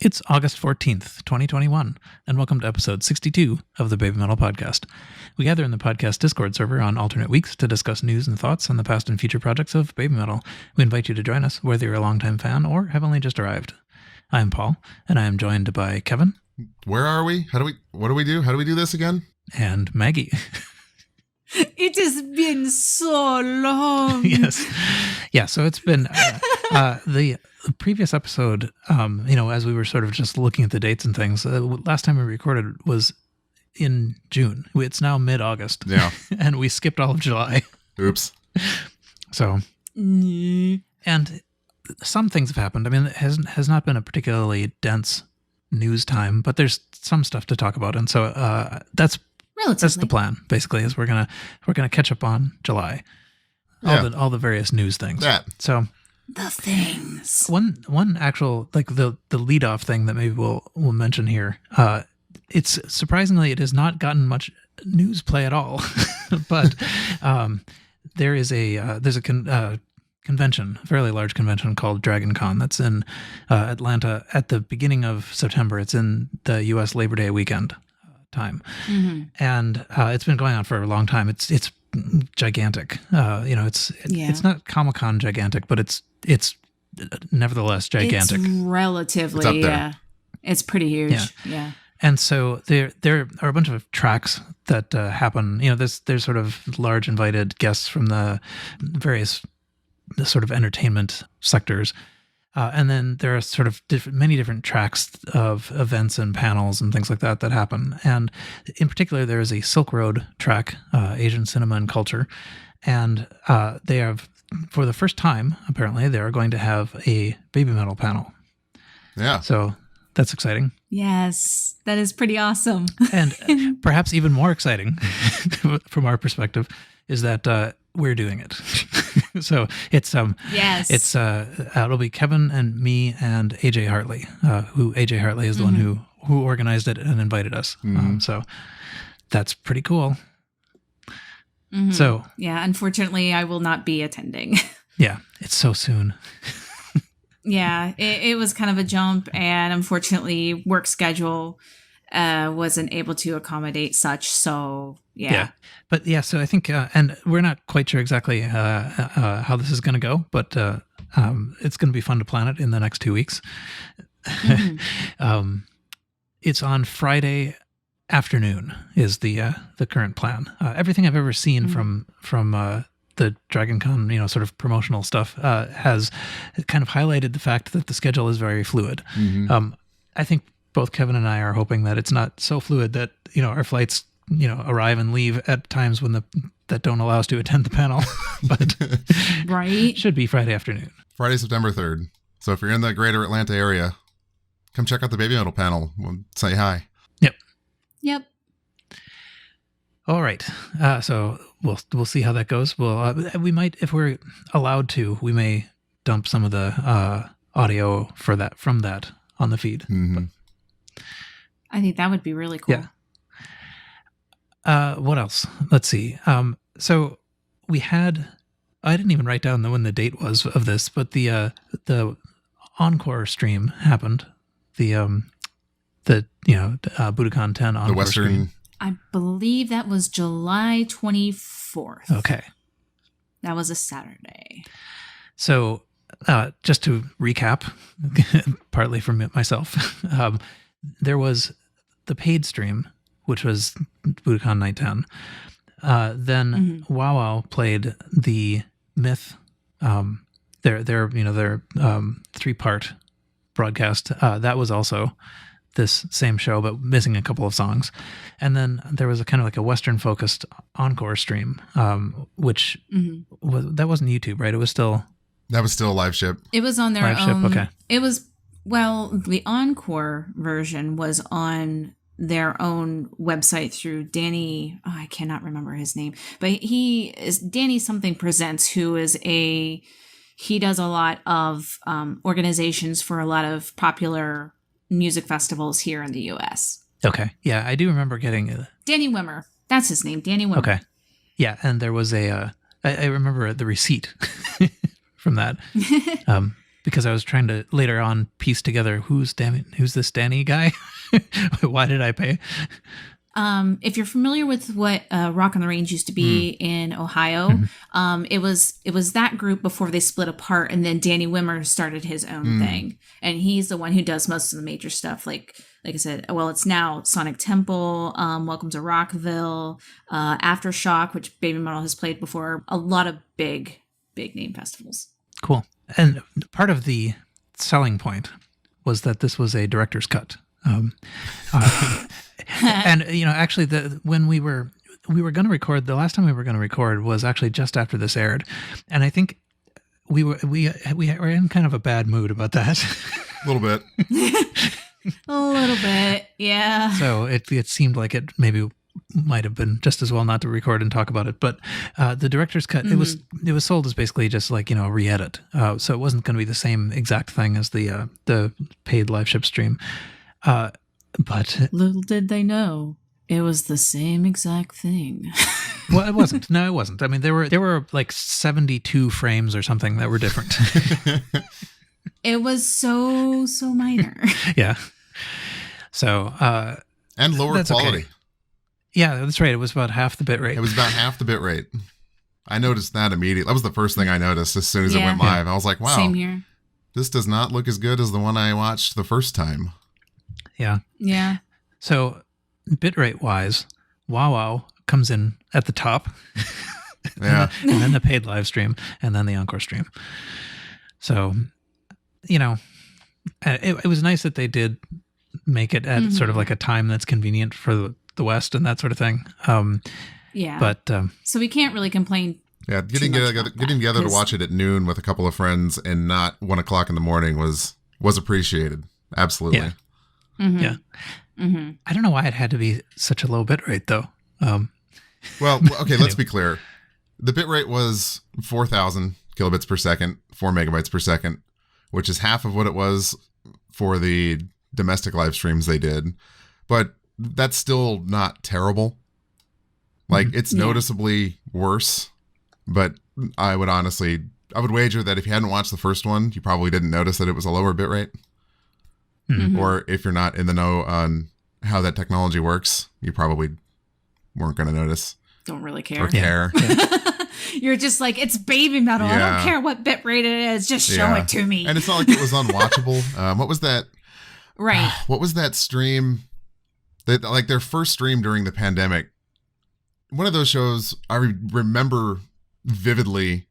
It's August 14th, 2021, and welcome to episode 62 of the Baby Metal Podcast. We gather in the podcast Discord server on alternate weeks to discuss news and thoughts on the past and future projects of Baby Metal. We invite you to join us, whether you're a longtime fan or have only just arrived. I am Paul, and I am joined by Kevin. Where are we? What do we do? How do we do this again? And Maggie. It has been so long. Yes. Yeah, so it's been the previous episode, as we were sort of just looking at the dates and things, last time we recorded was in June. It's now mid-August. Yeah. And we skipped all of July. Oops. So, and some things have happened. I mean, it has not been a particularly dense news time, but there's some stuff to talk about. And so that's the plan, basically, is we're gonna catch up on July. All the various news things. So the things. One actual, like the lead off thing that maybe we'll mention here. It's surprisingly, it has not gotten much news play at all, but there's a convention, a fairly large convention called Dragon Con that's in Atlanta at the beginning of September. It's in the U.S. Labor Day weekend time, and it's been going on for a long time. It's gigantic. It's not Comic-Con gigantic, but it's nevertheless gigantic. It's relatively, it's up there. It's pretty huge. Yeah. And so there are a bunch of tracks that happen. There's sort of large invited guests from the various sort of entertainment sectors. And then there are sort of many different tracks of events and panels and things like that happen. And in particular, there is a Silk Road track, Asian cinema and culture. And they have, for the first time, apparently, they are going to have a baby metal panel. Yeah. So that's exciting. Yes, that is pretty awesome. And perhaps even more exciting from our perspective is that we're doing it. So it's yes, it's it'll be Kevin and me and AJ Hartley, who AJ Hartley is the one who organized it and invited us. So that's pretty cool. So yeah, unfortunately, I will not be attending. Yeah, it's so soon. Yeah, it was kind of a jump, and unfortunately, work schedule wasn't able to accommodate such. So yeah. But yeah, so I think, and we're not quite sure exactly how this is going to go, but it's going to be fun to plan it in the next 2 weeks. It's on Friday afternoon is the current plan. Everything I've ever seen from the Dragon Con, sort of promotional stuff, has kind of highlighted the fact that the schedule is very fluid. I think both Kevin and I are hoping that it's not so fluid that, our flights, arrive and leave at times when that don't allow us to attend the panel, but right. It should be Friday afternoon. Friday, September 3rd. So if you're in the greater Atlanta area, come check out the Baby Metal panel. We'll say hi. Yep. All right. So we'll see how that goes. We might, if we're allowed to, we may dump some of the audio from that on the feed. Mm-hmm. I think that would be really cool. Yeah. What else? Let's see. So we had, I didn't even write down when the date was of this, but the encore stream happened. The Budokan 10 encore the Western stream. I believe that was July 24th. Okay. That was a Saturday. So just to recap, partly from myself, there was the paid stream, which was Budokan Night 10. Then Wow Wow played the Myth, their 3-part broadcast. That was also this same show, but missing a couple of songs. And then there was a kind of like a Western-focused encore stream, which that wasn't YouTube, right? It was still... That was still a live ship. It was on their live own... ship, okay. It was... Well, the encore version was on their own website through Danny... Oh, I cannot remember his name. But he is Danny something Presents, who is a... He does a lot of organizations for a lot of popular music festivals here in the U.S. Okay. Yeah, I do remember getting... Danny Wimmer. That's his name, Danny Wimmer. Okay. Yeah, and there was I remember the receipt from that. because I was trying to later on piece together who's this Danny guy? Why did I pay? If you're familiar with what Rock on the Range used to be in Ohio, it was that group before they split apart, and then Danny Wimmer started his own thing, and he's the one who does most of the major stuff. Like I said, well, it's now Sonic Temple, Welcome to Rockville, Aftershock, which Baby Metal has played before. A lot of big name festivals. Cool. And part of the selling point was that this was a director's cut. And actually, when we were going to record, the last time we were going to record was actually just after this aired, and I think we were in kind of a bad mood about that. A little bit. A little bit, yeah. So it seemed like it maybe might have been just as well not to record and talk about it. But the director's cut, it was sold as basically just like a re-edit, so it wasn't going to be the same exact thing as the paid live ship stream. But little did they know, it was the same exact thing. Well, it wasn't. No, it wasn't. I mean, there were like 72 frames or something that were different. It was so minor. Yeah. So and lower quality. Okay. Yeah, that's right. It was about half the bit rate. It was about half the bit rate. I noticed that immediately. That was the first thing I noticed as soon as it went live. I was like, wow. Same here. This does not look as good as the one I watched the first time. Yeah. Yeah. So bitrate wise, WoW comes in at the top. Yeah. And then the paid live stream, and then the encore stream. So, it was nice that they did make it at sort of like a time that's convenient for the West and that sort of thing. Yeah. But so we can't really complain. Yeah, getting together to watch it at noon with a couple of friends and not 1 o'clock in the morning was appreciated. Absolutely. Yeah. Mm-hmm. Yeah. Mm-hmm. I don't know why it had to be such a low bit rate, though. Well, okay, let's be clear. The bit rate was 4,000 kilobits per second, 4 megabytes per second, which is half of what it was for the domestic live streams they did. But that's still not terrible. Like, it's noticeably worse. But I would wager that if you hadn't watched the first one, you probably didn't notice that it was a lower bit rate. Mm-hmm. Or if you're not in the know on how that technology works, you probably weren't going to notice. Don't really care. Or care. Yeah. You're just like, it's Baby Metal. I don't care what bit rate it is. Just show it to me. And it's not like it was unwatchable. What was that? Right. What was that stream? Like their first stream during the pandemic. One of those shows I remember vividly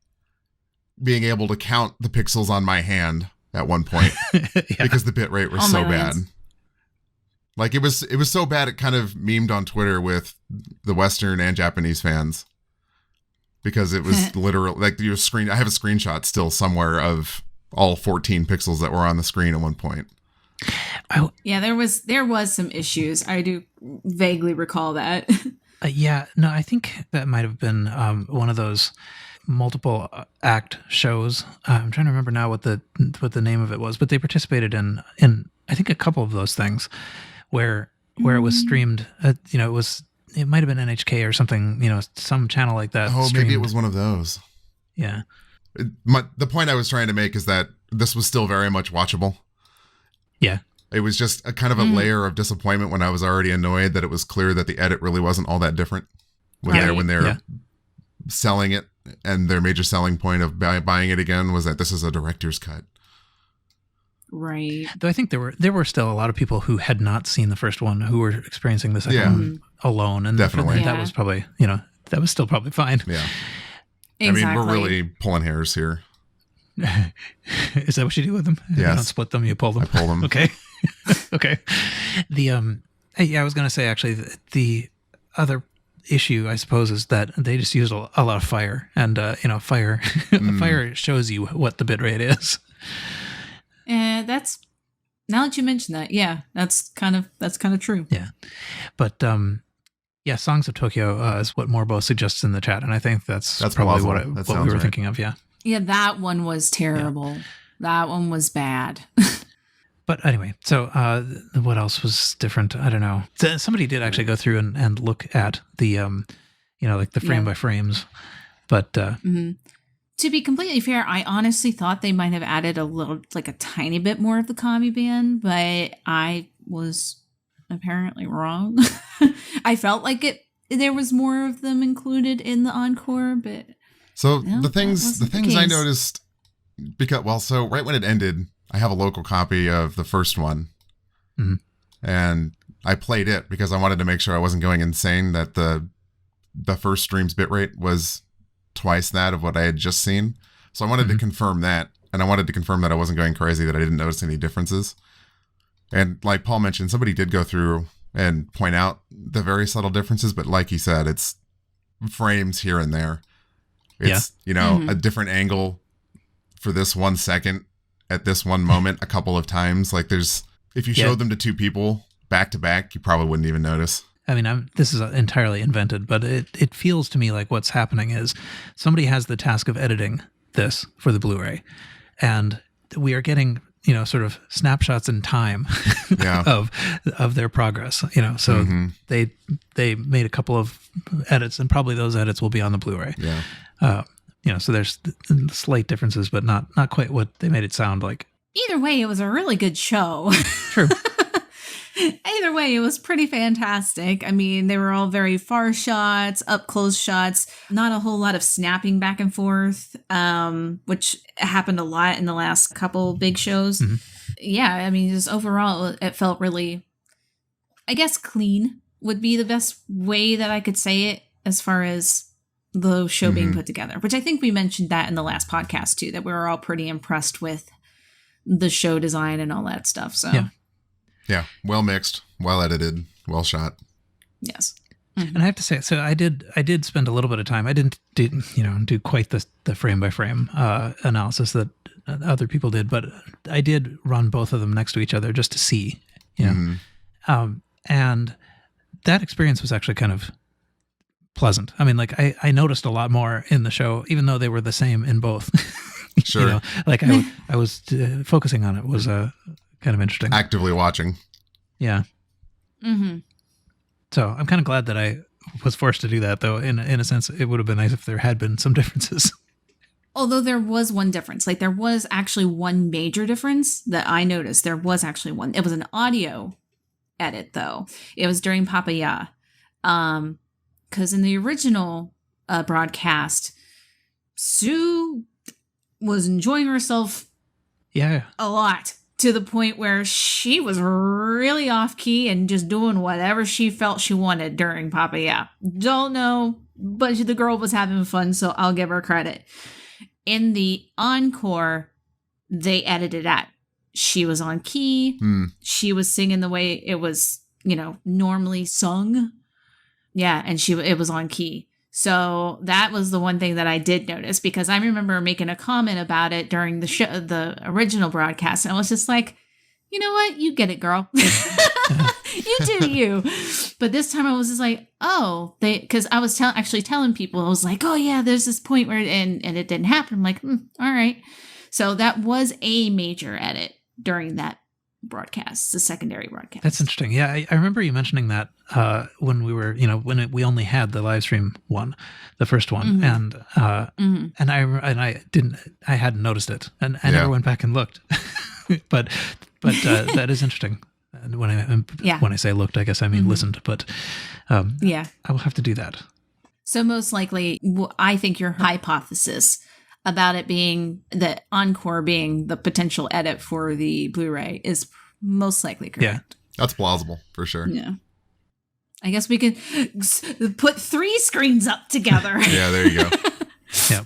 being able to count the pixels on my hand at one point because the bit rate was so bad. Like it was so bad it kind of memed on Twitter with the Western and Japanese fans because it was literally like I have a screenshot still somewhere of all 14 pixels that were on the screen at one point. Yeah, there was some issues. I do vaguely recall that. I think that might have been one of those multiple act shows. I'm trying to remember now what the name of it was, but they participated in I think a couple of those things where it was streamed. It might have been NHK or something. Some channel like that. Oh, streamed. Maybe it was one of those. Yeah. The point I was trying to make is that this was still very much watchable. Yeah. It was just a kind of a layer of disappointment when I was already annoyed that it was clear that the edit really wasn't all that different when they're selling it, and their major selling point of buying it again was that this is a director's cut. Right. Though I think there were still a lot of people who had not seen the first one who were experiencing the second one alone, and definitely that was probably that was still probably fine. Yeah. Exactly. I mean, we're really pulling hairs here. Is that what you do with them? Yes. You don't split them, you pull them. I pull them. Okay. Okay. I was going to say actually the other issue I suppose is that they just use a lot of fire, and fire fire shows you what the bit rate is. That's, now that you mention that, that's kind of true. Yeah. But Songs of Tokyo is what Morbo suggests in the chat, and I think that's probably what we were thinking of. Yeah, that one was terrible. Yeah. That one was bad. But anyway, so what else was different? I don't know. Somebody did actually go through and look at the, like the frame by frames. But To be completely fair, I honestly thought they might have added a little, like a tiny bit more of the commie band, but I was apparently wrong. I felt like there was more of them included in the encore, but So no, the that things wasn't the I case. noticed, because so right when it ended, I have a local copy of the first one, and I played it because I wanted to make sure I wasn't going insane, that the first stream's bitrate was twice that of what I had just seen. So I wanted to confirm that, and I wanted to confirm that I wasn't going crazy, that I didn't notice any differences. And like Paul mentioned, somebody did go through and point out the very subtle differences, but like he said, it's frames here and there. It's, a different angle for this 1 second at this one moment a couple of times. Like if you showed them to two people back to back, you probably wouldn't even notice. I mean, this is entirely invented, but it feels to me like what's happening is somebody has the task of editing this for the Blu-ray, and we are getting, sort of snapshots in time of their progress. So they made a couple of edits, and probably those edits will be on the Blu-ray. Yeah. So there's slight differences, but not quite what they made it sound like. Either way, it was a really good show. True. Either way, it was pretty fantastic. I mean, they were all very far shots, up close shots, not a whole lot of snapping back and forth, which happened a lot in the last couple big shows. Yeah, I mean, just overall, it felt really, I guess, clean would be the best way that I could say it, as far as the show being put together, which I think we mentioned that in the last podcast too, that we were all pretty impressed with the show design and all that stuff. So yeah, well mixed, well edited, well shot. Yes. And I have to say, so I did spend a little bit of time. I didn't do quite the frame by frame analysis that other people did, but I did run both of them next to each other just to see, and that experience was actually kind of pleasant. I mean, like I noticed a lot more in the show, even though they were the same in both. Sure. Like I was focusing on it was kind of interesting. Actively watching. Yeah. So I'm kind of glad that I was forced to do that, though. In a sense, it would have been nice if there had been some differences. Although there was one difference. Like, there was actually one major difference that I noticed. There was actually one. It was an audio edit, though. It was during Papaya. Because in the original broadcast, Sue was enjoying herself a lot, to the point where she was really off key and just doing whatever she felt she wanted during Papaya. Don't know, but the girl was having fun, so I'll give her credit. In the encore, they edited that. She was on key. She was singing the way it was, normally sung. Yeah, and it was on key. So that was the one thing that I did notice, because I remember making a comment about it during the original broadcast, and I was just like, you know what? You get it, girl. You do you. But this time I was just like, oh, because I was actually telling people, I was like, oh yeah, there's this point where, and it didn't happen. I'm like, all right. So that was a major edit during that broadcast, the secondary broadcast. That's interesting. Yeah, I remember you mentioning that when we were, we only had the live stream one, the first one, and I hadn't noticed it, and I never went back and looked. but that is interesting. And when I say looked, I guess I mean listened. But I will have to do that. So most likely, I think your hypothesis about it being the encore being the potential edit for the Blu-ray is most likely correct. Yeah, that's plausible for sure. Yeah. I guess we could put 3 screens up together. Yeah, there you go. Yeah.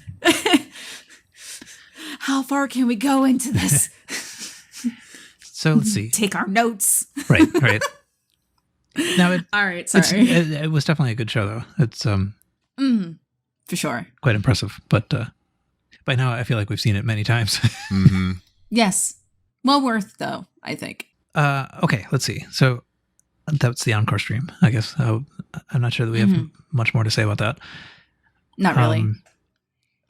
How far can we go into this? So let's see. Take our notes. Right. Now, all right. Sorry. It was definitely a good show, though. It's for sure, quite impressive. But by now, I feel like we've seen it many times. Yes. Well worth, though, I think. Okay, let's see. So that's the encore stream, I guess. I'm not sure that we have much more to say about that. Not really.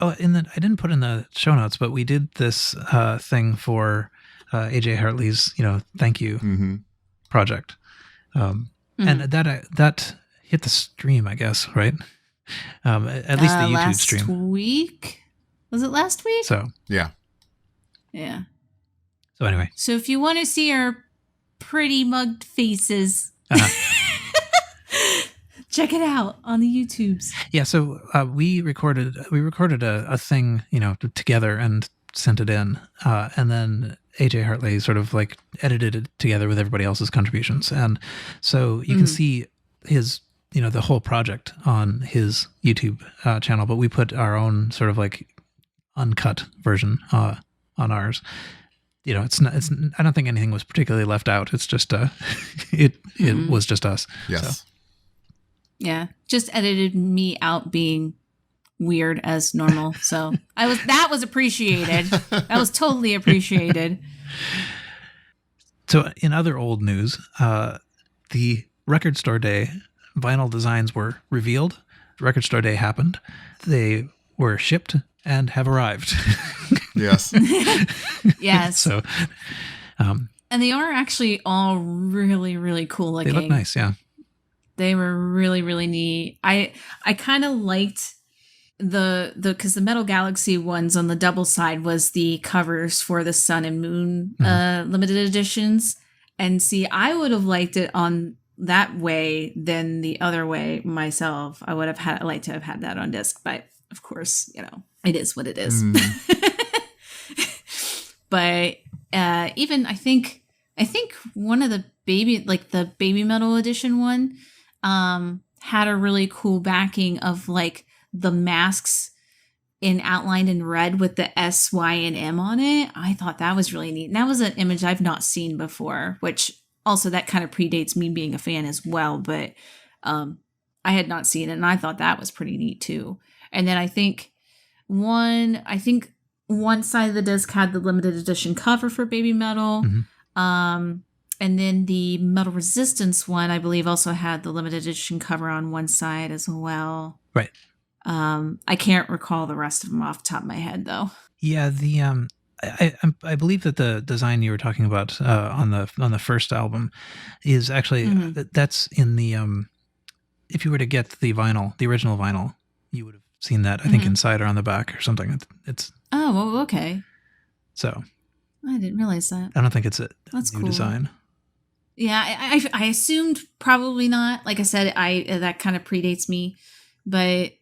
I didn't put in the show notes, but we did this thing for AJ Hartley's, thank you project, and that hit the stream, I guess, right? At least the YouTube stream. Last week. Was it last week? So Yeah. Yeah. so anyway, So if you want to see our pretty mugged faces, check it out on the YouTubes. yeah. So we recorded a thing, together and sent it in, and then AJ Hartley sort of like edited it together with everybody else's contributions, and so you can see his the whole project on his YouTube channel, but we put our own sort of like uncut version on ours. It's not. I don't think anything was particularly left out. It's just it was just us. Yes. So. Yeah, just edited me out being weird as normal. So that was appreciated. That was totally appreciated. So in other old news, the Record Store Day vinyl designs were revealed. Record Store Day happened. They were shipped and have arrived. Yes. Yes. So, and they are actually all really, really cool looking. They look nice, yeah. They were really, really neat. I kind of liked because the Metal Galaxy ones on the double side was the covers for the Sun and Moon limited editions. And see, I would have liked it on that way than the other way myself. I liked to have had that on disc, but of course, it is what it is. But even I think one of the the Baby Metal edition one had a really cool backing of like the masks outlined in red with the S, Y, and M on it. I thought that was really neat. And that was an image I've not seen before, which also that kind of predates me being a fan as well. But I had not seen it, and I thought that was pretty neat too. And then I think one side of the disc had the limited edition cover for Baby Metal. And then the Metal Resistance one, I believe, also had the limited edition cover on one side as well. Right. I can't recall the rest of them off the top of my head, though. Yeah, I believe that the design you were talking about on the first album is actually that's in the if you were to get the original vinyl, you would have seen that, I think, inside or on the back or something. It's well, okay. So I didn't realize that. I don't think it's That's new cool. Design. Yeah, I assumed probably not. Like I said, that kind of predates me, but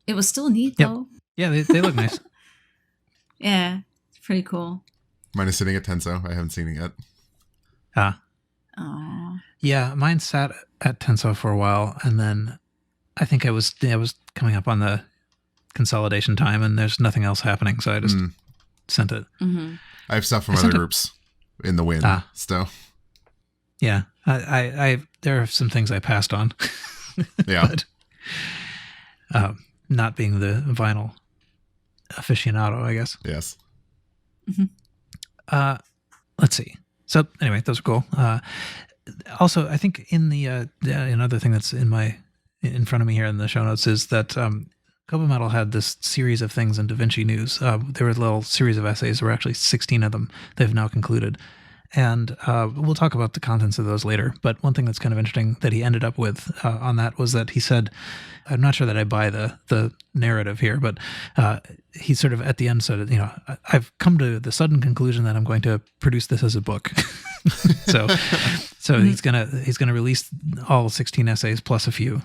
it was still neat though. Yeah, they look nice. Yeah, it's pretty cool. Mine is sitting at Tenso. I haven't seen it yet. Aww. Yeah, mine sat at Tenso for a while, and then I think I was coming up on the consolidation time, and there's nothing else happening, so I just sent it. I have stuff from other groups in the wind. So yeah, I there are some things I passed on. Yeah. But, not being the vinyl aficionado, I guess. Yes. Let's see. So anyway, those are cool. Also, I think in the another thing that's in front of me here in the show notes is that Kobametal had this series of things in Da Vinci News. There were a little series of essays. There were actually 16 of them. They've now concluded. And we'll talk about the contents of those later. But one thing that's kind of interesting that he ended up with on that was that he said, I'm not sure that I buy the narrative here, but he sort of at the end said, I've come to the sudden conclusion that I'm going to produce this as a book. so he's gonna release all 16 essays plus a few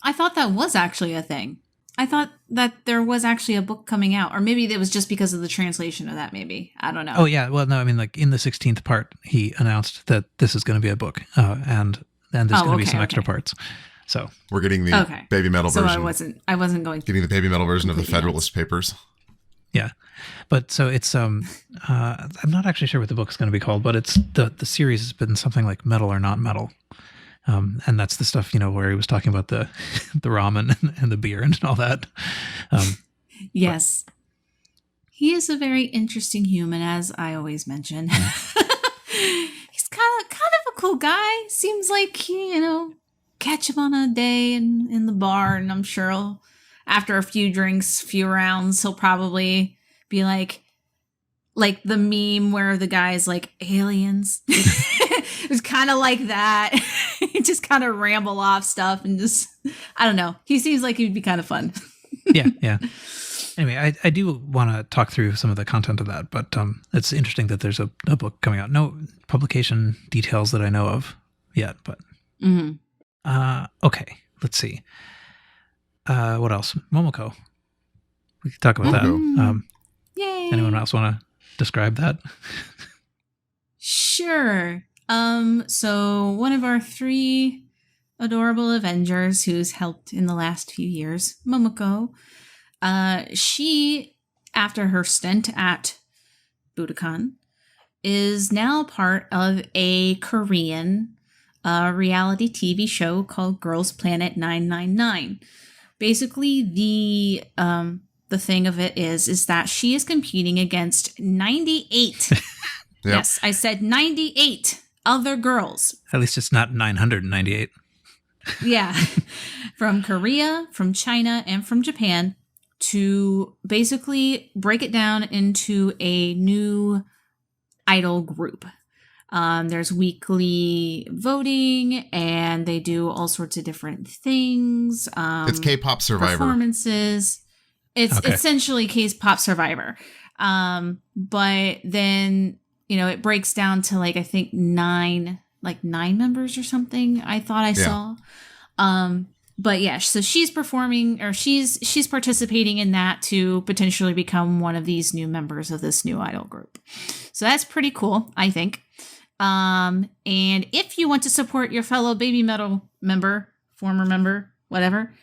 I thought that was actually a thing. I thought that there was actually a book coming out, or maybe it was just because of the translation of that. Maybe I don't know. Oh yeah, well no, I mean like in the 16th part, he announced that this is going to be a book, and there's going to be some extra parts. So we're getting the Baby Metal version. So I wasn't going to getting the Baby Metal version of the Federalist Papers. Yeah, but so it's I'm not actually sure what the book's going to be called, but it's the series has been something like Metal or Not Metal. And that's the stuff, where he was talking about the ramen and the beer and all that. Yes. But he is a very interesting human, as I always mention. He's kind of a cool guy. Seems like, catch him on a day in the bar, and I'm sure after a few drinks, few rounds, he'll probably be like the meme where the guy's like, aliens. It was kind of like that. He just kind of ramble off stuff and just, I don't know. He seems like he'd be kind of fun. Yeah. Anyway, I do want to talk through some of the content of that, but it's interesting that there's a book coming out. No publication details that I know of yet, but okay. Let's see. What else? Momoko. We could talk about that. Yay! Anyone else want to describe that? Sure. So one of our 3 adorable Avengers who's helped in the last few years, Momoko, she, after her stint at Budokan, is now part of a Korean reality TV show called Girls Planet 999. Basically, the thing of it is that she is competing against 98. Yep. Yes, I said 98 other girls. At least it's not 998. Yeah. From Korea, from China, and from Japan, to basically break it down into a new idol group. There's weekly voting, and they do all sorts of different things. It's K-pop Survivor. Performances. It's essentially K-pop Survivor. But then, it breaks down to I think 9 members or something. I thought I saw. But yeah, so she's performing, or she's participating in that to potentially become one of these new members of this new idol group. So that's pretty cool, I think. And if you want to support your fellow Baby Metal member, former member, whatever,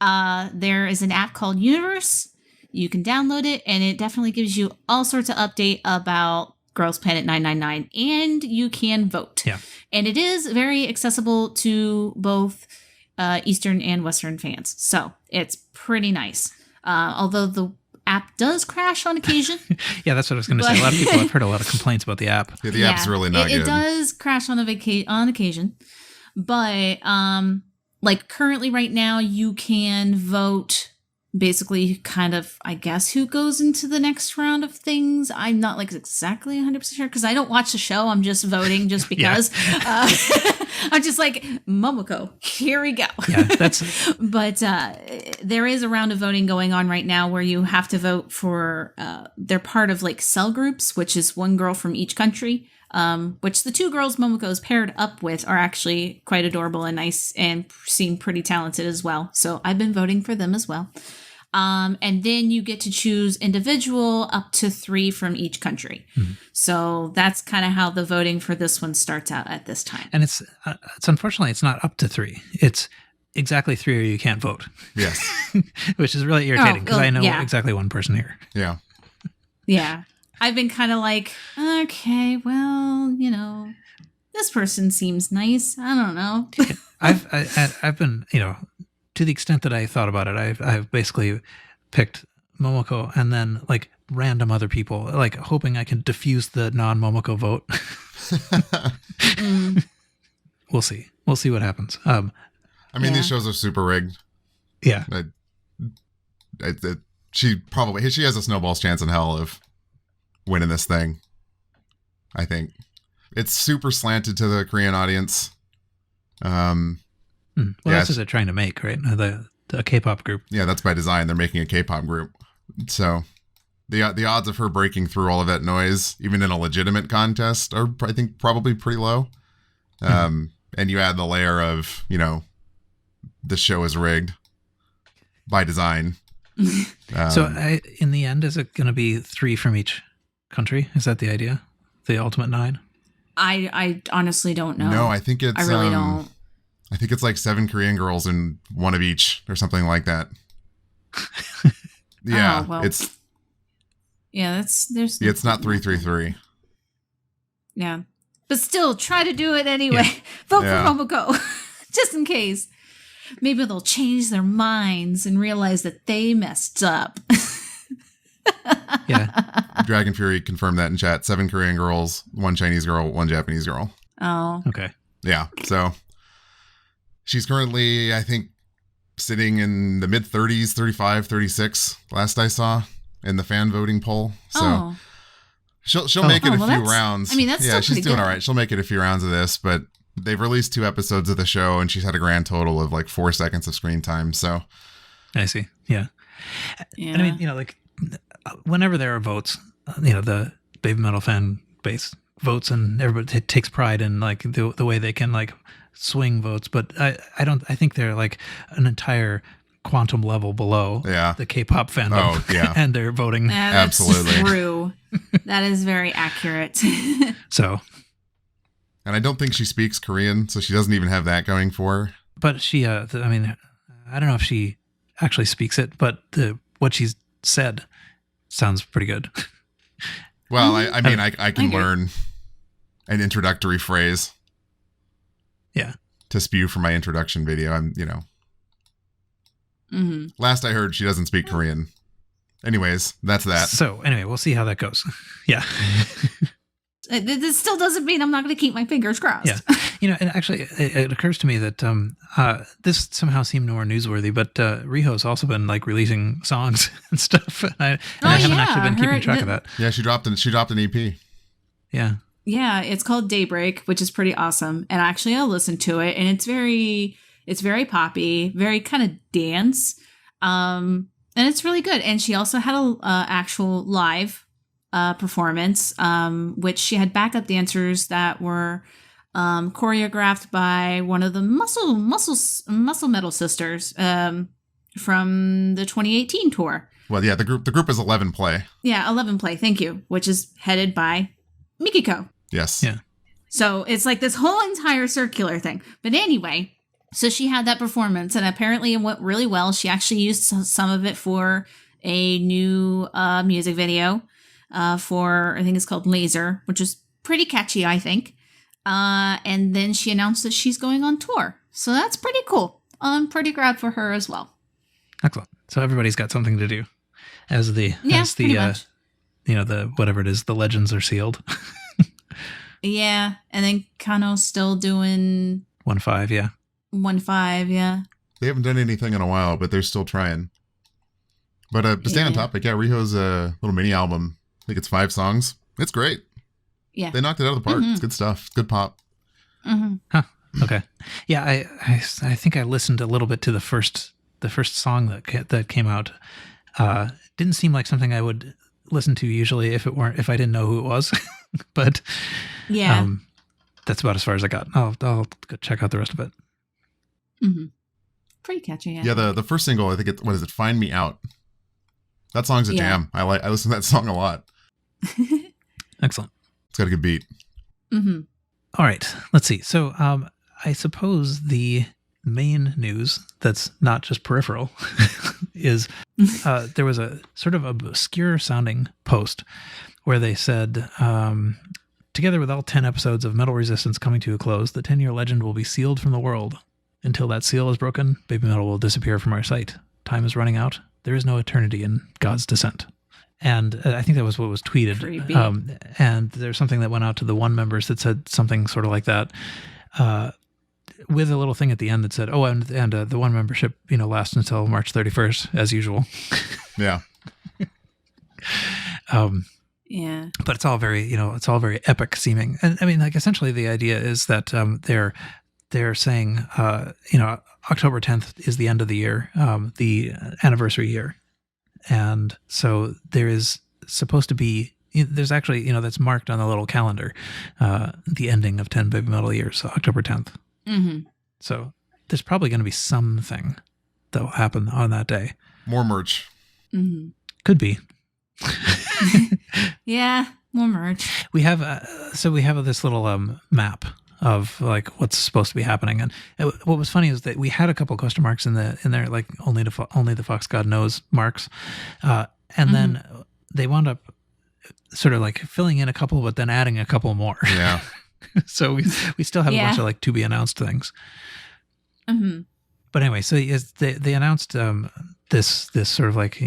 there is an app called Universe. You can download it, and it definitely gives you all sorts of update about Girls Planet 999, and you can vote. Yeah. And it is very accessible to both Eastern and Western fans. So it's pretty nice. Although the app does crash on occasion. Yeah, that's what I was going to say. A lot of people have heard a lot of complaints about the app. Yeah, the app's really not good. It does crash on on occasion. But currently right now, you can vote basically kind of, I guess, who goes into the next round of things. I'm not exactly 100% sure because I don't watch the show. I'm just voting just because. I'm just Momoko, here we go. Yeah, that's. But there is a round of voting going on right now where you have to vote for, they're part of cell groups, which is one girl from each country. Which the 2 girls Momoko is paired up with are actually quite adorable and nice and seem pretty talented as well. So I've been voting for them as well. And then you get to choose individual up to 3 from each country. Mm-hmm. So that's kind of how the voting for this one starts out at this time. And it's unfortunately, it's not up to 3. It's exactly 3 or you can't vote. Yes. Which is really irritating because I know exactly one person here. Yeah. Yeah. I've been kind of okay, well, this person seems nice. I don't know. I've been, to the extent that I thought about it, I've basically picked Momoko and then random other people, hoping I can diffuse the non-Momoko vote. We'll see. We'll see what happens. These shows are super rigged. Yeah. She has a snowball's chance in hell of winning this thing. I think it's super slanted to the Korean audience. That's what they're trying to make, right? The K-pop group. Yeah, that's by design. They're making a K-pop group. So the odds of her breaking through all of that noise, even in a legitimate contest, are, I think, probably pretty low. And you add the layer of, the show is rigged by design. So in the end, is it going to be 3 from each country? Is that the idea? The ultimate 9? I honestly don't know. No, I think it's... I really don't. I think it's 7 Korean girls and 1 of each or something like that. Yeah, it's... Yeah, there's... It's not 3-3-3. Yeah. But still, try to do it anyway. Yeah. Vote for Momoko. Just in case. Maybe they'll change their minds and realize that they messed up. Yeah. Dragon Fury confirmed that in chat. 7 Korean girls, 1 Chinese girl, 1 Japanese girl. Oh. Okay. Yeah. So she's currently, I think, sitting in the mid-30s, 35, 36, last I saw, in the fan voting poll. So she'll make it a few rounds. That's still she's doing good. all right. She'll make it a few rounds of this, but they've released 2 episodes of the show, and she's had a grand total of 4 seconds of screen time. So I see. Yeah. Yeah. And I mean, like whenever there are votes, the Baby Metal fan base votes, and everybody takes pride in like the way they can like swing votes. But I think they're like an entire quantum level below the K-pop fandom. Oh, yeah. And they're voting. That's Absolutely true. That is very accurate. So. And I don't think she speaks Korean, so she doesn't even have that going for her. But she, I mean, I don't know if she actually speaks it, but what she's said sounds pretty good. Well, I mean, I can learn an introductory phrase. Yeah. To spew for my introduction video. I'm, Last I heard, she doesn't speak Korean. Anyways, that's that. So anyway, we'll see how that goes. Yeah. This still doesn't mean I'm not going to keep my fingers crossed. Yeah. And actually, it occurs to me that this somehow seemed more newsworthy, but Riho's also been like releasing songs and stuff. And I haven't actually been keeping track of that. Yeah, she dropped an EP. Yeah. Yeah, it's called Daybreak, which is pretty awesome. And actually, I'll listen to it, and it's very poppy, very kind of dance, and it's really good. And she also had a actual live performance, which she had backup dancers that were choreographed by one of the Muscle Metal sisters from the 2018 tour. Well, yeah, the group is 11 Play. Yeah, 11 Play. Thank you, which is headed by Mikiko. Yes. Yeah. So it's like this whole entire circular thing. But anyway, so she had that performance, and apparently it went really well. She actually used some of it for a new music video for, I think it's called Laser, which is pretty catchy, I think. And then she announced that she's going on tour. So that's pretty cool. I'm pretty glad for her as well. Excellent. So everybody's got something to do as the whatever it is, the legends are sealed. Yeah. And then Kano's still doing 1-5, yeah. 1-5, yeah. They haven't done anything in a while, but they're still trying. But to stay on topic, yeah, Riho's little mini album, I think it's 5 songs. It's great. Yeah. They knocked it out of the park. It's good stuff. Good pop. Mm-hmm. Huh. Okay. Yeah, I think I listened a little bit to the first song that came out. Didn't seem like something I would listen to usually if I didn't know who it was. But yeah, that's about as far as I got. I'll go check out the rest of it. Mm-hmm. Pretty catchy. Yeah, the first single, I think what is it? Find Me Out. That song's a jam. I listen to that song a lot. Excellent. It's got a good beat. Mm-hmm. All right, let's see. So I suppose the main news that's not just peripheral is there was a sort of obscure sounding post where they said, together with all 10 episodes of Metal Resistance coming to a close, the 10-year legend will be sealed from the world. Until that seal is broken, Baby Metal will disappear from our sight. Time is running out. There is no eternity in God's descent. And I think that was what was tweeted. Creepy. And there's something that went out to the One members that said something sort of like that, with a little thing at the end that said, "Oh, and the One membership, lasts until March 31st, as usual." Yeah. Yeah. But it's all very, it's all very epic seeming. And I mean, like essentially the idea is that they're saying, October 10th is the end of the year, the anniversary year. And so there is supposed to be, there's actually, that's marked on the little calendar, the ending of 10 Baby Metal Years, so October 10th. Mm-hmm. So there's probably going to be something that will happen on that day. More merch. Mm-hmm. Could be. Yeah, more merch. We have this little map of like what's supposed to be happening, and what was funny is that we had a couple question marks in there, like only the Fox God knows marks, and then they wound up sort of like filling in a couple, but then adding a couple more. Yeah. So we still have a bunch of like to be announced things. Mm-hmm. But anyway, so they announced this sort of like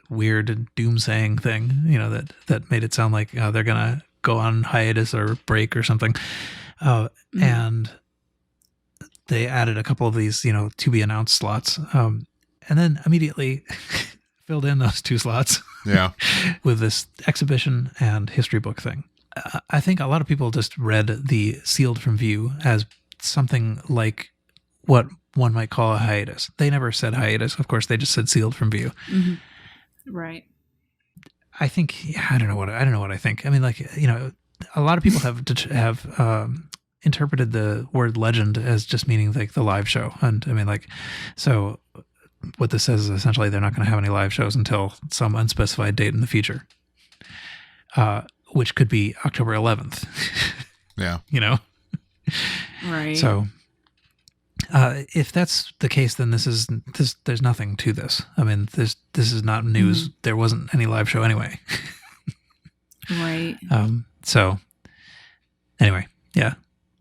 weird doomsaying thing, that made it sound like they're gonna go on hiatus or break or something. And they added a couple of these, to be announced slots, and then immediately filled in those 2 slots. Yeah. With this exhibition and history book thing. I think a lot of people just read the sealed from view as something like what one might call a hiatus. They never said hiatus. Of course, they just said sealed from view. Right. I think I don't know what I think. I mean, like, a lot of people have interpreted the word legend as just meaning like the live show, and I mean, like, so what this says is essentially they're not going to have any live shows until some unspecified date in the future, which could be October 11th. Yeah. Right. So if that's the case, then there's nothing to this. I mean, this is not news. There wasn't any live show anyway. Right. So anyway, yeah.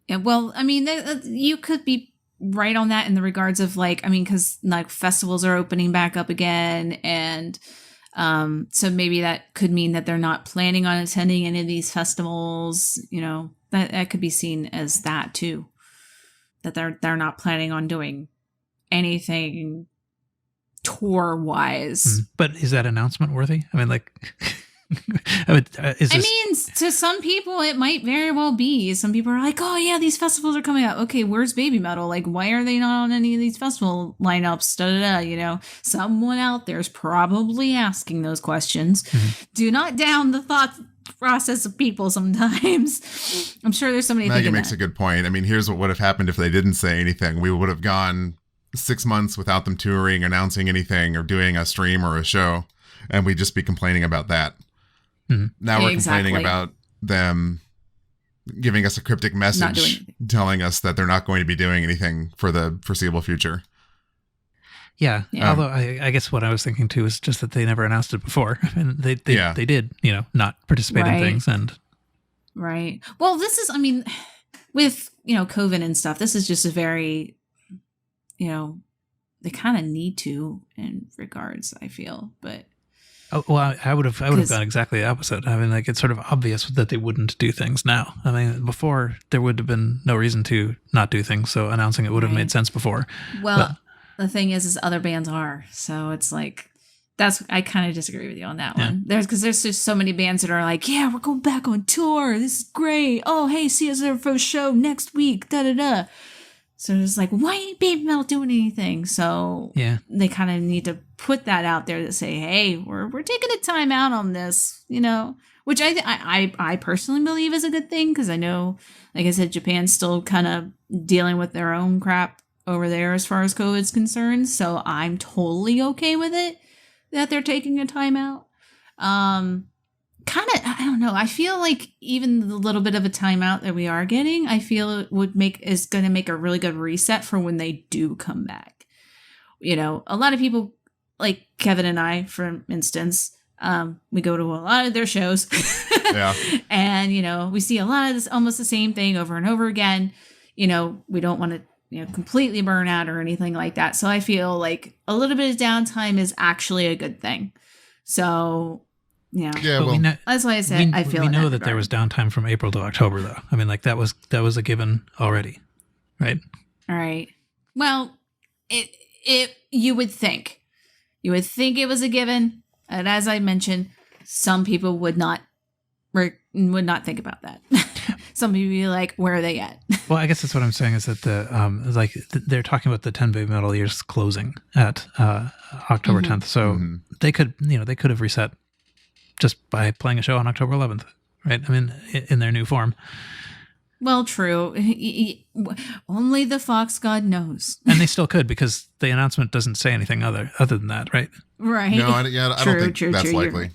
Yeah. Well, I mean, you could be right on that in the regards of like, I mean, because like festivals are opening back up again, and so maybe that could mean that they're not planning on attending any of these festivals. That could be seen as that too, that they're not planning on doing anything tour wise. But is that announcement worthy? I mean, like, to some people it might very well be. Some people are like, oh yeah, these festivals are coming up. Okay, where's Baby Metal? Like, why are they not on any of these festival lineups? Someone out there's probably asking those questions. Do not down the thought process of people sometimes. I'm sure there's somebody Maggie thinking makes a good point. I mean, here's what would have happened if they didn't say anything. We would have gone 6 months without them touring, announcing anything, or doing a stream or a show, and we'd just be complaining about that. Now we're complaining about them giving us a cryptic message telling us that they're not going to be doing anything for the foreseeable future. Yeah. Although I guess what I was thinking too is just that they never announced it before. And they did, not participate in things. And right. Well, this is, I mean, with, COVID and stuff, this is just a very, they kind of need to in regards, I feel, but. Oh, well, I would have gone exactly the opposite. I mean, like, it's sort of obvious that they wouldn't do things now. I mean, before there would have been no reason to not do things, so announcing it would have made sense before. Well, the thing is other bands are, so it's like I kind of disagree with you on that one. There's just so many bands that are like, yeah, we're going back on tour. This is great. Oh, hey, see us at our first show next week. Da da da. So it's like, why ain't Baby Metal doing anything? So they kind of need to put that out there to say, hey, we're taking a time out on this, which I personally believe is a good thing, because I know, like I said, Japan's still kind of dealing with their own crap over there as far as COVID's concerned. So I'm totally okay with it that they're taking a time out. Kind of, I don't know. I feel like even the little bit of a timeout that we are getting, I feel is going to make a really good reset for when they do come back. A lot of people, like Kevin and I, for instance, we go to a lot of their shows. And, we see a lot of this, almost the same thing over and over again. We don't want to, completely burn out or anything like that. So I feel like a little bit of downtime is actually a good thing. So, well, that's why I said I feel we know that there was downtime from April to October, though. I mean, like that was a given already, right? All right. Well, you would think it was a given, and as I mentioned, some people would not think about that. Some people would be like, "Where are they at?" Well, I guess that's what I'm saying is that they're talking about the 10 Baby Metal Years closing at October 10th, so they could have reset just by playing a show on October 11th, right? I mean, in their new form. Well, true. Only the Fox God knows. And they still could, because the announcement doesn't say anything other than that, right? Right. No, I don't think that's likely.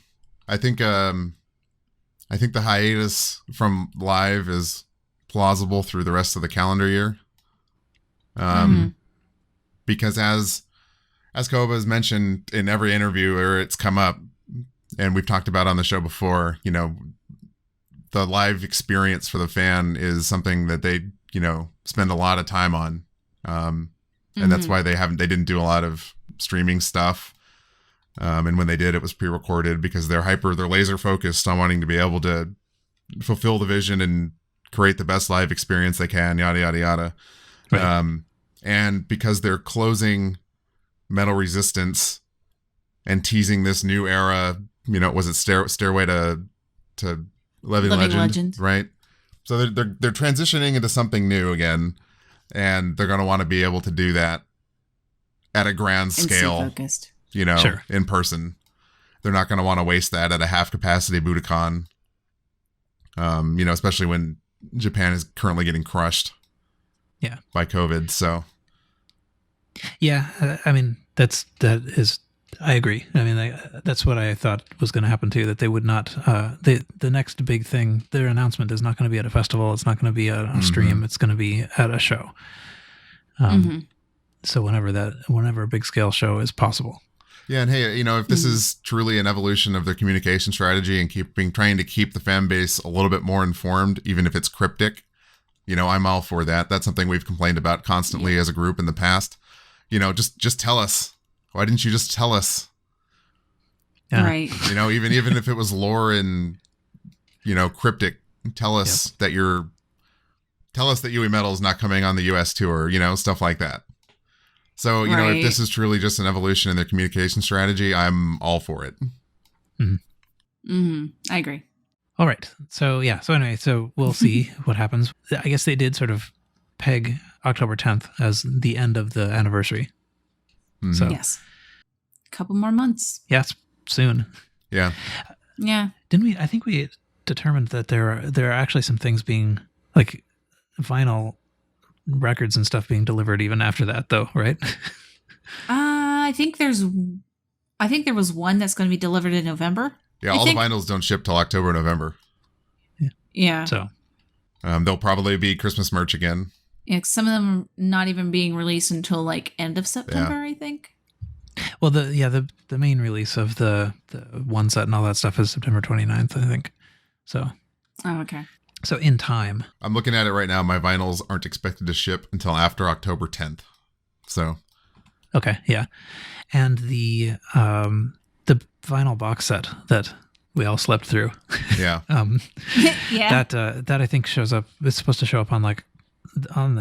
I think the hiatus from live is plausible through the rest of the calendar year. Because as Koba has mentioned in every interview where it's come up, and we've talked about on the show before, the live experience for the fan is something that they, spend a lot of time on. And that's why they didn't do a lot of streaming stuff. And when they did, it was pre-recorded, because they're laser focused on wanting to be able to fulfill the vision and create the best live experience they can, yada, yada, yada. Right. And because they're closing Metal Resistance and teasing this new era, was it Stairway to Living Legend, right? So they're transitioning into something new again, and they're going to want to be able to do that at a grand scale, focused. Sure. in person. They're not going to want to waste that at a half capacity Budokan. Especially when Japan is currently getting crushed. Yeah. By COVID. So. Yeah, I mean I agree. I mean, that's what I thought was going to happen too. That they would not. The next big thing, their announcement is not going to be at a festival. It's not going to be at a stream. It's going to be at a show. So whenever a big scale show is possible. Yeah, and hey, if this is truly an evolution of their communication strategy and trying to keep the fan base a little bit more informed, even if it's cryptic, I'm all for that. That's something we've complained about constantly as a group in the past. Just tell us. Why didn't you just tell us? Yeah. Right. Even if it was lore and, cryptic, tell us that BABYMETAL is not coming on the US tour, stuff like that. So, if this is truly just an evolution in their communication strategy, I'm all for it. I agree. All right. So, anyway, we'll see what happens. I guess they did sort of peg October 10th as the end of the anniversary. So yes, a couple more months. Yes, soon. Yeah. Didn't we? I think we determined that there are actually some things being like vinyl records and stuff being delivered even after that, though, right? I think there was one that's going to be delivered in November. Yeah, the vinyls don't ship till October, November. Yeah. So there'll probably be Christmas merch again. Yeah, some of them are not even being released until like end of September, I think. Well, the main release of the one set and all that stuff is September 29th, I think. So. Oh, okay. So in time. I'm looking at it right now. My vinyls aren't expected to ship until after October 10th. So. Okay, yeah. And the vinyl box set that we all slept through. Yeah. Yeah. That I think shows up. It's supposed to show up on the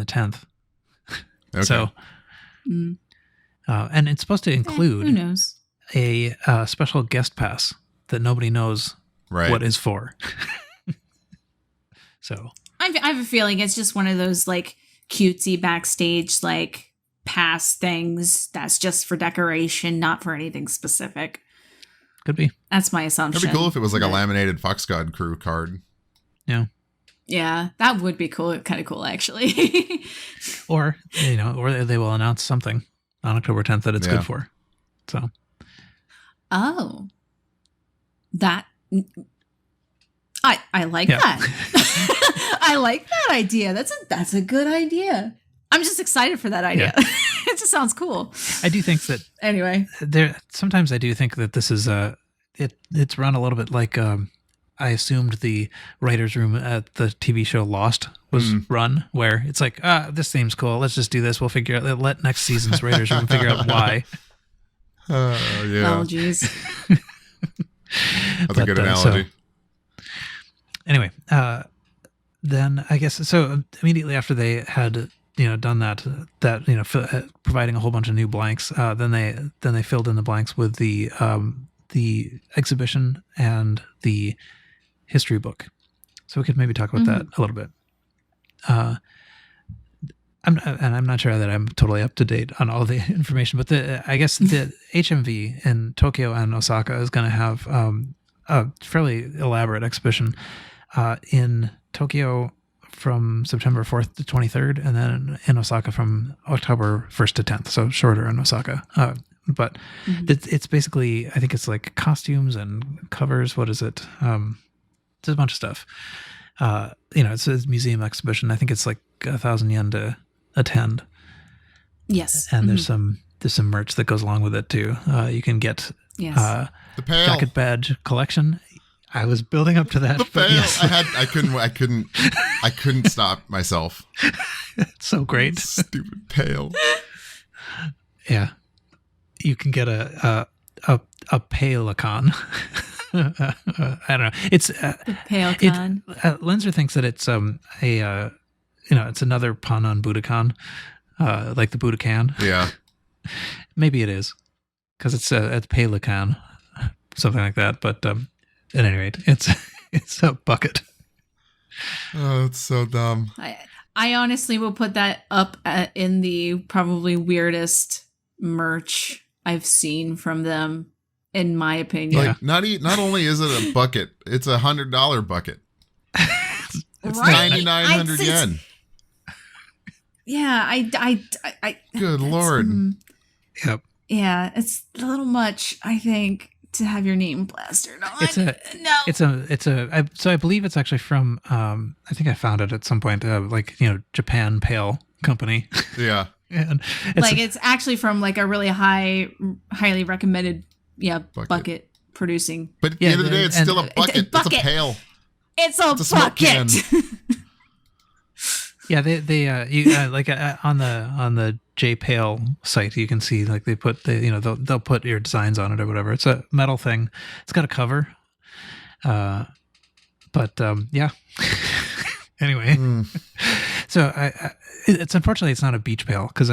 10th. Okay. So, and it's supposed to include who knows? a special guest pass that nobody knows what is for. So I have a feeling it's just one of those like cutesy backstage like pass things that's just for decoration, not for anything specific. Could be. That's my assumption. It'd be cool if it was like a laminated Fox God crew card. Yeah. Yeah, that would be cool. Kind of cool, actually. Or they will announce something on October 10th that it's good for. So. Oh. That. I like that. I like that idea. That's a good idea. I'm just excited for that idea. Yeah. It just sounds cool. I do think that anyway. Sometimes I do think that this is it's run a little bit like I assumed the writer's room at the TV show Lost was run, where it's like, this seems cool. Let's just do this. We'll figure out. Let next season's writer's room figure out why. Yeah. Oh, geez. That's a good analogy. Anyway, then I guess so. Immediately after they had done that providing a whole bunch of new blanks, then they filled in the blanks with the exhibition and the history book. So we could maybe talk about that a little bit. I'm not sure that I'm totally up to date on all the information, but I guess the HMV in Tokyo and Osaka is going to have a fairly elaborate exhibition in Tokyo from September 4th to 23rd, and then in Osaka from October 1st to 10th. So shorter in Osaka. But it's basically, I think it's like costumes and covers. What is it? It's a bunch of stuff. It's a museum exhibition. I think it's like 1,000 yen to attend. Yes. And there's some merch that goes along with it too. You can get the pail. Jacket badge collection. I was building up to that. The pail. Yes. I couldn't stop myself. It's so great. Stupid pail. Yeah. You can get a pail-a-con. I don't know. It's the pail-con. Lenzer thinks that it's it's another pun on Budokan, like the Budokan. Yeah. Maybe it is, because it's a pail-a-con, something like that. But at any rate, it's a bucket. Oh, it's so dumb. I honestly will put that up in the probably weirdest merch I've seen from them, in my opinion. Like, not only is it a bucket, it's $100 bucket. It's Right? 9,900 yen. Yeah, I Good Lord. Yep. Yeah, it's a little much, I think, to have your name plastered on. So I believe it's actually from, I think I found it at some point, Japan Pale Company. Yeah. And it's actually from like a really highly recommended, bucket producing. But at the end of the day, it's still a bucket. It's a pail. It's a bucket. Yeah, they on the J Pale site, you can see like they put they'll put your designs on it or whatever. It's a metal thing. It's got a cover. Yeah. Anyway, so it's unfortunately it's not a beach pail because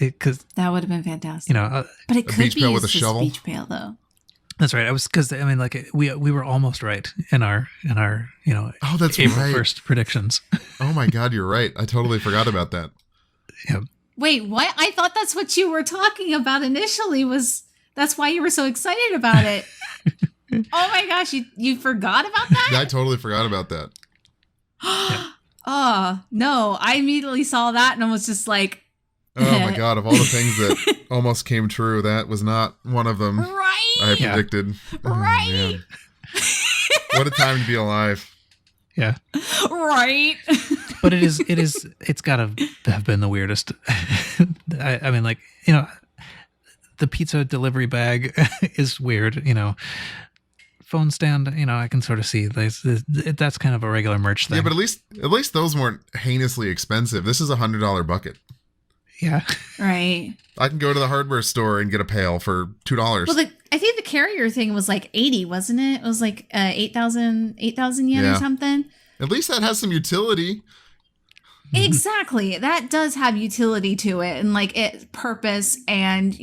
because that would have been fantastic. But it could beach be pail with a used as shovel? beach pail though. That's right. We were almost right in our Oh, that's April right. 1st predictions. Oh my God, you're right. I totally forgot about that. Yeah. Wait, what? I thought that's what you were talking about initially. That's why you were so excited about it? Oh my gosh, you forgot about that? Yeah, I totally forgot about that. Oh no! I immediately saw that and I was just like, Oh my God, of all the things that almost came true, that was not one of them. right? I predicted. Right. What a time to be alive. Yeah. Right. But it's gotta have been the weirdest. I mean, the pizza delivery bag is weird, phone stand, I can sort of see that's kind of a regular merch thing. Yeah, but at least those weren't heinously expensive. This is $100 bucket. Yeah. Right. I can go to the hardware store and get a pail for $2. Well, I think the carrier thing was like 80, wasn't it? It was like 8,000 yen or something. At least that has some utility. Exactly. That does have utility to it and it purpose and,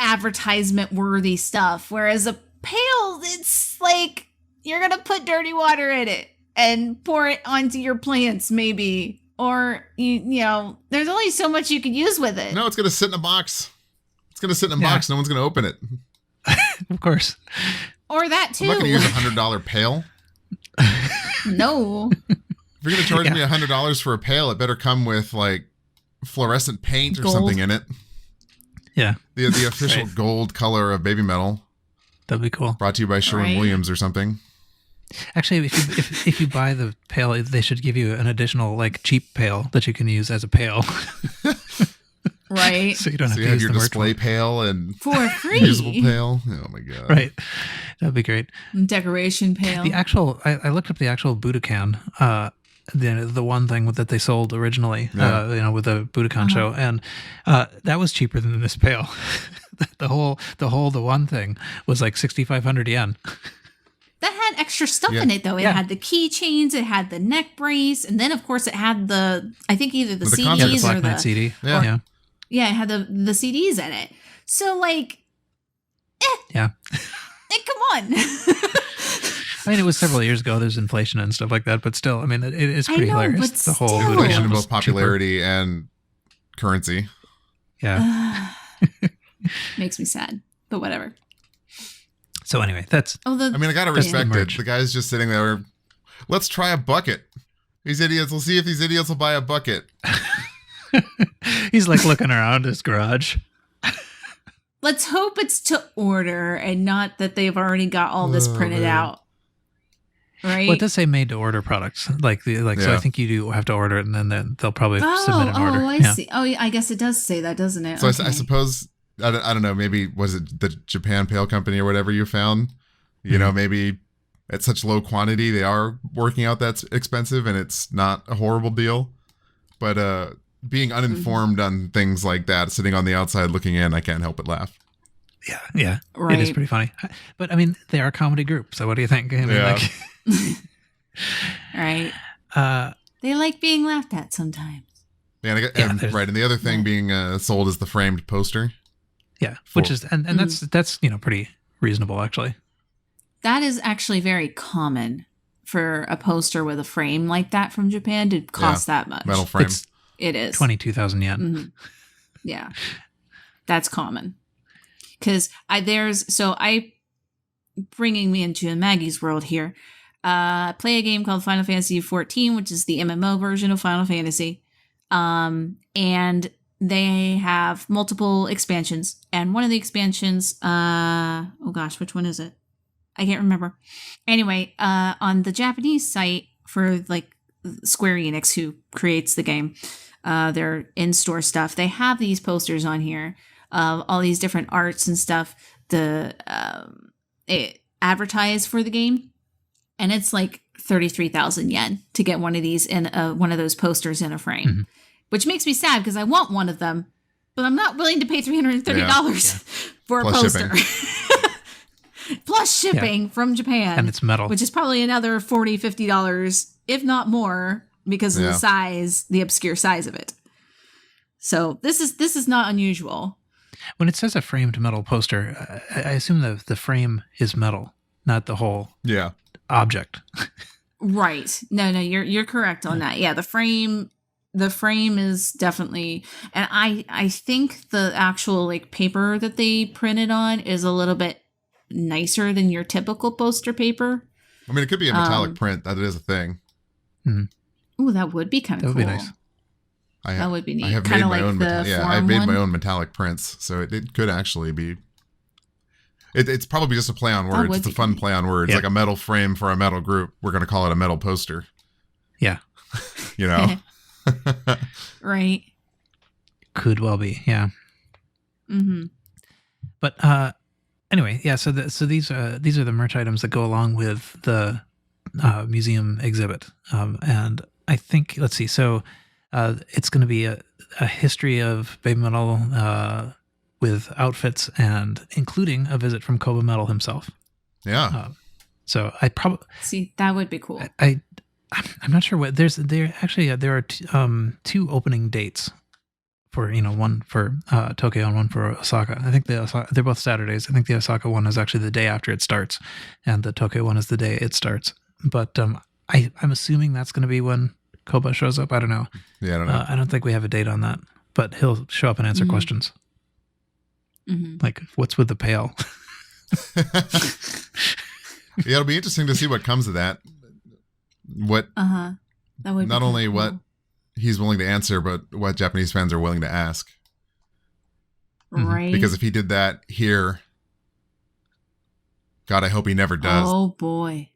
advertisement worthy stuff. Whereas a pail, it's like you're going to put dirty water in it and pour it onto your plants maybe. Or, there's only so much you could use with it. No, it's going to sit in a box. It's going to sit in a box. No one's going to open it. Of course. Or that too. I'm not going to use a $100 pail. No. If you're going to charge me $100 for a pail, it better come with fluorescent paint or something in it. Yeah. The official gold color of Baby Metal. That'd be cool. Brought to you by Sherwin-Williams or something. Actually, if you buy the pail, they should give you an additional cheap pail that you can use as a pail. Right. So you don't have to have use your the display merch pail and for free. Usable pail. Oh my God. Right. That'd be great. Decoration pail. The actual I looked up the actual Budokan, the one thing that they sold originally, with the Budokan show, and that was cheaper than this pail. the one thing was like 6,500 yen. That had extra stuff in it, though. It had the keychains, it had the neck brace, and then, of course, it had I think either the CDs the or Black Knight CD. Yeah. Yeah, it had the CDs in it. So, yeah. Come on. I mean, it was several years ago. There's inflation and stuff like that, but still, I mean, it is pretty hilarious. But the whole still. Inflation in was both popularity and currency. Yeah. Makes me sad, but whatever. So anyway, that's... I gotta respect it. The guy's just sitting there. Let's try a bucket. These idiots, we'll see if these idiots will buy a bucket. He's looking around his garage. Let's hope it's to order and not that they've already got all this printed out. Right? Well, it does say made to order products. So I think you do have to order it and then they'll probably submit an order. Oh, I see. Oh, I guess it does say that, doesn't it? So I suppose, I don't know, maybe was it the Japan Pale Company or whatever you found? Maybe at such low quantity, they are working out that's expensive and it's not a horrible deal. But being uninformed on things like that, sitting on the outside looking in, I can't help but laugh. Yeah. Right. It is pretty funny. But I mean, they are a comedy group, so what do you think? I mean, right. They like being laughed at sometimes. And right. And the other thing being sold is the framed poster. Yeah, which is and that's pretty reasonable actually. That is actually very common for a poster with a frame like that from Japan to cost that much. Metal frame. It is 22,000 yen. Mm-hmm. Yeah, that's common. Because bringing me into Maggie's world here. Play a game called Final Fantasy XIV, which is the MMO version of Final Fantasy. And they have multiple expansions. And one of the expansions, oh gosh, which one is it? I can't remember. Anyway, on the Japanese site for like Square Enix, who creates the game, their in-store stuff, they have these posters on here of all these different arts and stuff. It advertised for the game, and it's like 33,000 yen to get one of these in one of those posters in a frame, which makes me sad because I want one of them, but I'm not willing to pay $330 for a poster. Plus shipping from Japan. And it's metal. Which is probably another $40, $50, if not more, because of the size, the obscure size of it. So this is not unusual. When it says a framed metal poster, I assume the frame is metal, not the whole object. Right. No, you're correct on that. Yeah, the frame is definitely, and I think the actual like paper that they printed on is a little bit nicer than your typical poster paper. I mean, it could be a metallic print. That is a thing. Oh, that would be kind of cool. That would be nice. That would be neat. I have kind made of my like own the I've made one. my own metallic prints, so it could actually be. It's probably just a play on words. It's a fun play on words, like a metal frame for a metal group. We're going to call it a metal poster. Yeah. You know. Right. Could well be. Yeah. Mm-hmm. But anyway, yeah. So these are the merch items that go along with the museum exhibit, and I think let's see. So it's going to be a history of baby metal with outfits and including a visit from Kobametal himself. Yeah. So I probably see that would be cool. I'm not sure what there are two opening dates for one for Tokyo and one for Osaka. I think they're both Saturdays. I think the Osaka one is actually the day after it starts, and the Tokyo one is the day it starts. But I'm assuming that's going to be when Koba shows up. I don't know. Yeah, I don't know. I don't think we have a date on that, but he'll show up and answer questions. Like, what's with the pail? Yeah, it'll be interesting to see what comes of that. What that would not be only cool. what he's willing to answer, but what Japanese fans are willing to ask. Right. Because if he did that here, God, I hope he never does. Oh boy.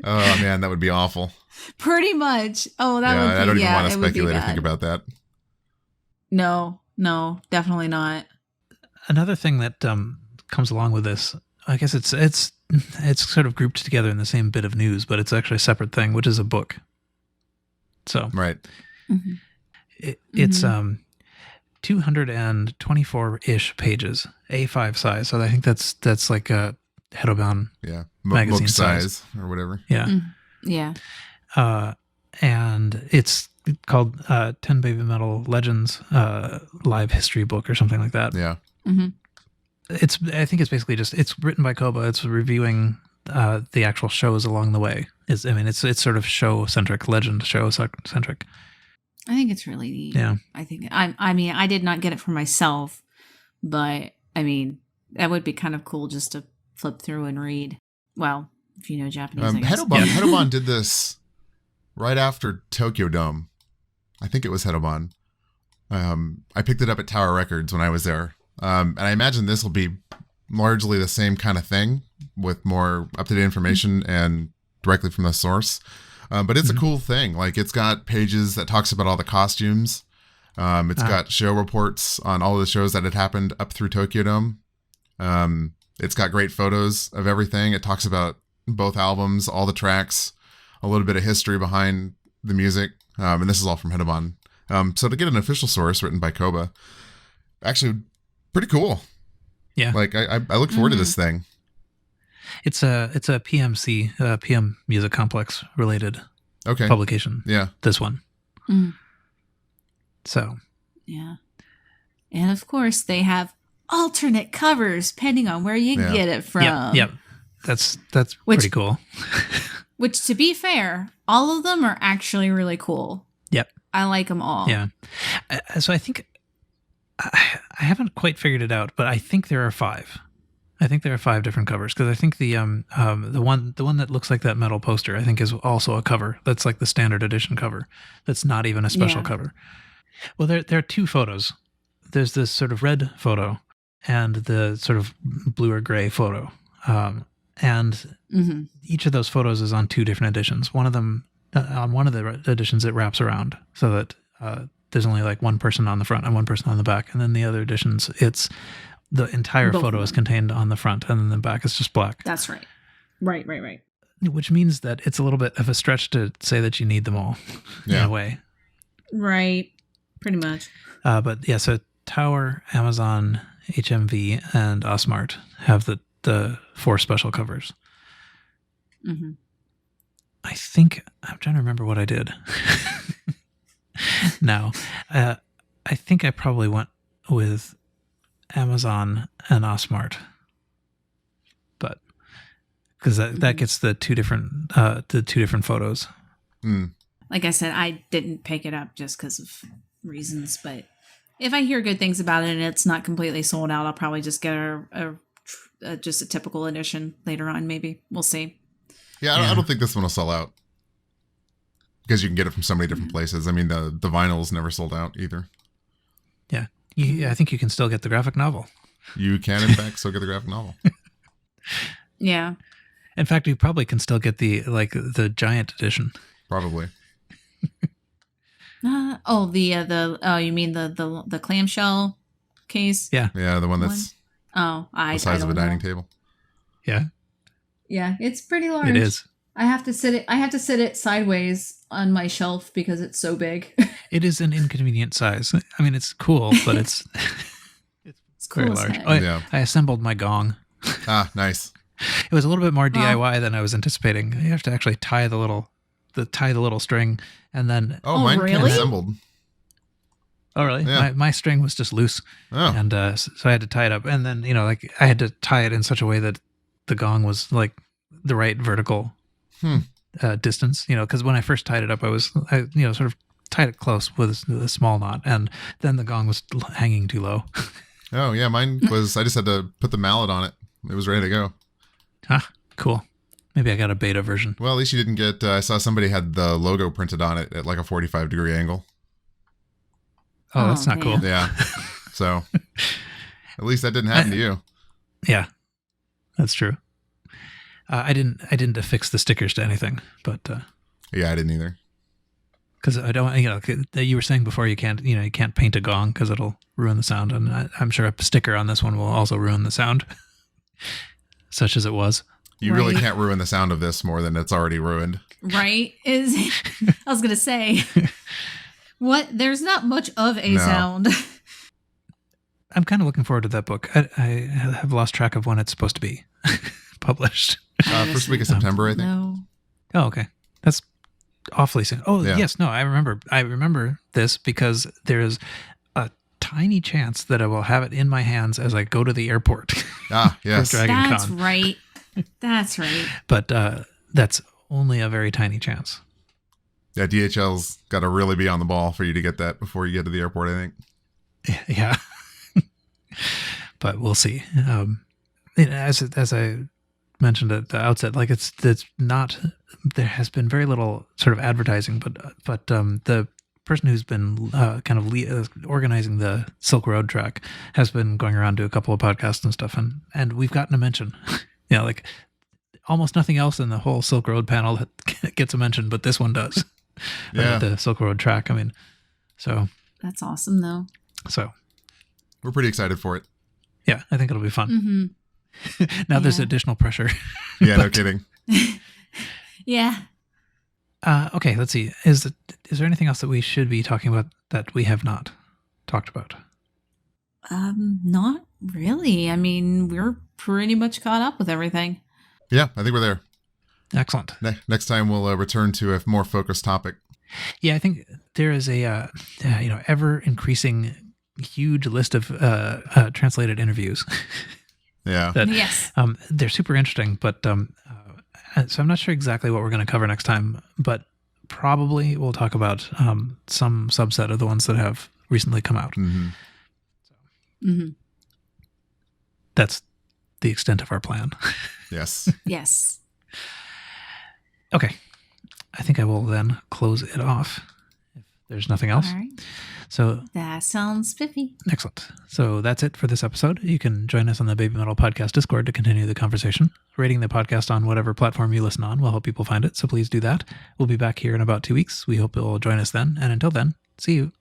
Oh man, that would be awful. Pretty much. Oh, that would be. I don't even want it to would be speculate or bad. think about that. No, definitely not. Another thing that comes along with this, I guess it's sort of grouped together in the same bit of news, but it's actually a separate thing, which is a book. So Right. It's 224-ish pages, A5 size. So I think that's like a Hedoban magazine Mook size or whatever. Yeah. Yeah. And it's called 10 Baby Metal Legends Live History Book or something like that. Yeah. I think it's basically it's written by Koba. It's reviewing the actual shows along the way. It's sort of show centric, legend show centric. I think it's really neat. Yeah. I mean, I did not get it for myself, but I mean, that would be kind of cool just to flip through and read. Well, if you know Japanese, I guess. Hedoban did this right after Tokyo Dome. I think it was Hedoban. I picked it up at Tower Records when I was there. And I imagine this will be largely the same kind of thing with more up-to-date information and directly from the source. But it's a cool thing. Like, it's got pages that talks about all the costumes. It's got show reports on all the shows that had happened up through Tokyo Dome. It's got great photos of everything. It talks about both albums, all the tracks, a little bit of history behind the music. And this is all from Hedoban. So to get an official source written by Koba, actually pretty cool. Yeah. Like, I look forward to this thing. It's a PMC, PM Music Complex related publication. Yeah. This one. So. Yeah. And of course, they have alternate covers depending on where you get it from. Yep. That's pretty cool. Which, to be fair, all of them are actually really cool. Yep. I like them all. Yeah. So I think I haven't quite figured it out, but I think there are 5. I think there are 5 different covers because I think the one that looks like that metal poster I think is also a cover that's like the standard edition cover. That's not even a special cover. Well, there are 2 photos. There's this sort of red photo and the sort of blue or gray photo, and each of those photos is on 2 different editions. One of them on one of the editions it wraps around so that there's only like one person on the front and one person on the back, and then the other editions it's the entire photo is contained on the front, and then the back is just black. That's right. Right. Which means that it's a little bit of a stretch to say that you need them all in a way. Right. Pretty much. But yeah, so Tower, Amazon, HMV, and Osmart have the 4 special covers. Mm-hmm. I think I'm trying to remember what I did. Now, I think I probably went with Amazon and Osmart, but because that gets the 2 different photos. Like I said, I didn't pick it up just because of reasons, but if I hear good things about it and it's not completely sold out, I'll probably just get just a typical edition later on. Maybe we'll see. Yeah, I don't think this one will sell out because you can get it from so many different places. I mean, the vinyl's never sold out either. Yeah, I think you can still get the graphic novel. You can, in fact, still get the graphic novel. Yeah. In fact, you probably can still get the giant edition. Probably. You mean the clamshell case? Yeah. Yeah, the one that's the size of a dining table. Yeah. Yeah, it's pretty large. It is. I have to sit it sideways on my shelf because it's so big. It is an inconvenient size. I mean, it's cool, but it's very cool large. I assembled my gong. Ah, nice. It was a little bit more DIY than I was anticipating. You have to actually tie the little string, and then mine came really? assembled. Oh, really? Yeah. My string was just loose, and so I had to tie it up, and then I had to tie it in such a way that the gong was like the right vertical distance. Because when I first tied it up, I sort of tied it close with a small knot, and then the gong was hanging too low. Oh yeah, mine was. I just had to put the mallet on it. It was ready to go. Ah, cool. Maybe I got a beta version. Well, at least you didn't get. I saw somebody had the logo printed on it at like a 45-degree angle. Oh, that's not cool. Yeah. So at least that didn't happen to you. Yeah, that's true. I didn't affix the stickers to anything, but yeah, I didn't either. Because I don't, you were saying before you can't paint a gong because it'll ruin the sound, and I'm sure a sticker on this one will also ruin the sound, such as it was. You really can't ruin the sound of this more than it's already ruined. Right? I was gonna say, what? There's not much of a sound. I'm kind of looking forward to that book. I have lost track of when it's supposed to be published. First week of September, I think. No. Oh, okay. That's awfully soon. Oh, yeah. Yes. No, I remember this because there's a tiny chance that I will have it in my hands as I go to the airport. Ah, yes. For Dragon That's Con. right. That's right. But that's only a very tiny chance. Yeah, DHL's got to really be on the ball for you to get that before you get to the airport, I think. Yeah. But we'll see. As I mentioned at the outset, like it's not, there has been very little sort of advertising, but the person who's been kind of organizing the Silk Road track has been going around to a couple of podcasts and stuff, and we've gotten a mention. Like almost nothing else in the whole Silk Road panel gets a mention, but this one does. Yeah. The Silk Road track. I mean, so that's awesome, though. So we're pretty excited for it. Yeah, I think it'll be fun. Mm-hmm. Now there's additional pressure. Yeah, no kidding. Yeah. Okay, let's see. Is there anything else that we should be talking about that we have not talked about? Not really. I mean, we're pretty much caught up with everything. Yeah, I think we're there. Excellent. Next time we'll return to a more focused topic. Yeah, I think there is a ever increasing huge list of translated interviews. Yeah. Yes. They're super interesting, but so I'm not sure exactly what we're going to cover next time. But probably we'll talk about some subset of the ones that have recently come out. Mm-hmm. Mm-hmm. That's the extent of our plan. Yes. Yes. Okay. I think I will then close it off if there's nothing else. All right. So That sounds spiffy. excellent. So that's it for this episode. You can join us on the Baby Metal Podcast Discord to continue the conversation. Rating the podcast on whatever platform you listen on will help people find it, so please do that. We'll be back here in about 2 weeks. We hope you'll join us then. And until then, see you.